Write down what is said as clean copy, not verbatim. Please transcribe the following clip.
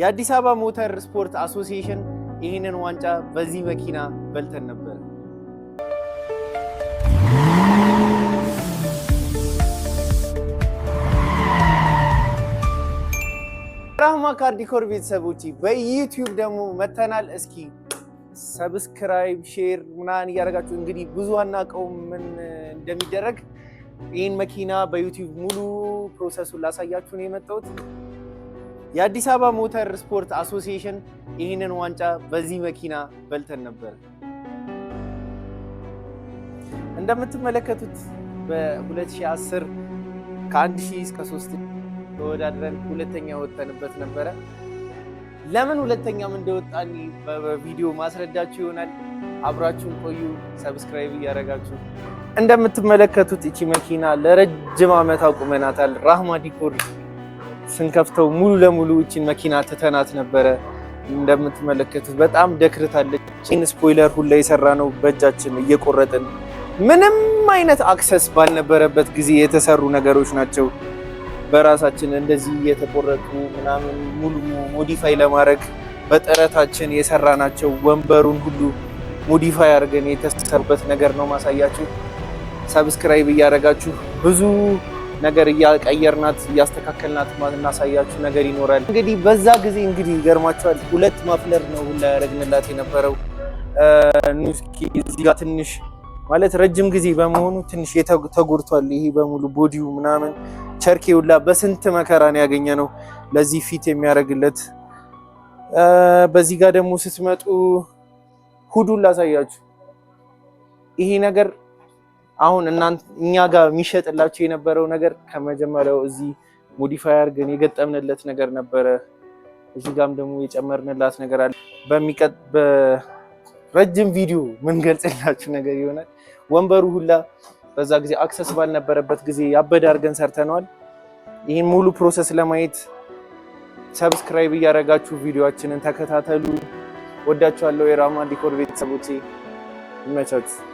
የአዲስ አበባ ሞተር ስፖርት አሶሲዬሽን ይህንን ዋንጫ በዚህ መኪና በልተን ነበር። ራህማ ካር ዲኮር ቤተሰቦች በዩቲዩብ ደግሞ መተናል። እስኪ ሰብስክራይብ ሼር ምናምን እያደረጋችሁ እንግዲህ ብዙ አናውቀውም ምን እንደሚደረግ። ይህን መኪና በዩቲዩብ ሙሉ ፕሮሰሱን ላሳያችሁ ነው የመጣሁት። የአዲስ አበባ ሞተር ስፖርት አሶሲዬሽን ይህንን ዋንጫ በዚህ መኪና በልተን ነበር። እንደምትመለከቱት በ2010 ከ1000 እስከ 3000 ተወዳድረን ሁለተኛ ወጣንበት ነበረ። ለምን ሁለተኛም እንደወጣን በቪዲዮ ማስረዳችሁ ይሆናል። አብራችሁን ቆዩ፣ ሰብስክራይብ እያደረጋችሁ። እንደምትመለከቱት እቺ መኪና ለረጅም ዓመት አቁመናታል። ራህማ ዲኮር ስንከፍተው ሙሉ ለሙሉ እቺን መኪና ትተናት ነበረ። እንደምትመለከቱት በጣም ደክርታለች። እቺን ስፖይለር ሁላ የሰራ ነው በእጃችን እየቆረጥን፣ ምንም አይነት አክሰስ ባልነበረበት ጊዜ የተሰሩ ነገሮች ናቸው። በራሳችን እንደዚህ እየተቆረጡ ምናምን ሙሉ ሞዲፋይ ለማድረግ በጥረታችን የሰራ ናቸው። ወንበሩን ሁሉ ሞዲፋይ አድርገን የተሰሩበት ነገር ነው ማሳያችሁ። ሰብስክራይብ እያደረጋችሁ ብዙ ነገር እያቀየርናት እያስተካከልናት እናሳያችሁ ነገር ይኖራል። እንግዲህ በዛ ጊዜ እንግዲህ ይገርማችኋል 2 ማፍለር ነው ሁላ ያደረግንላት የነበረው። ኑስኪ እዚህ ጋር ትንሽ ማለት ረጅም ጊዜ በመሆኑ ትንሽ ተጎድቷል። ይሄ በሙሉ ቦዲው ምናምን ቸርኬ ሁላ በስንት መከራ ነው ያገኘነው ለዚህ ፊት የሚያደርግለት። በዚህ ጋር ደግሞ ስትመጡ ሁዱን ላሳያችሁ። ይሄ ነገር አሁን እኛ ጋር የሚሸጥላችሁ የነበረው ነገር ከመጀመሪያው እዚህ ሞዲፋይ አድርገን የገጠምንለት ነገር ነበረ። እዚህ ጋርም ደግሞ የጨመርንላት ነገር አለ። በረጅም ቪዲዮ ምን ገልጽላችሁ ነገር ይሆናል። ወንበሩ ሁላ በዛ ጊዜ አክሰስ ባልነበረበት ጊዜ ያበደ አድርገን ሰርተነዋል። ይህን ሙሉ ፕሮሰስ ለማየት ሰብስክራይብ እያደረጋችሁ ቪዲዮአችንን ተከታተሉ። ወዳችኋለሁ። የራህማ ዲኮር ቤተሰቦቼ ይመቻችሁ።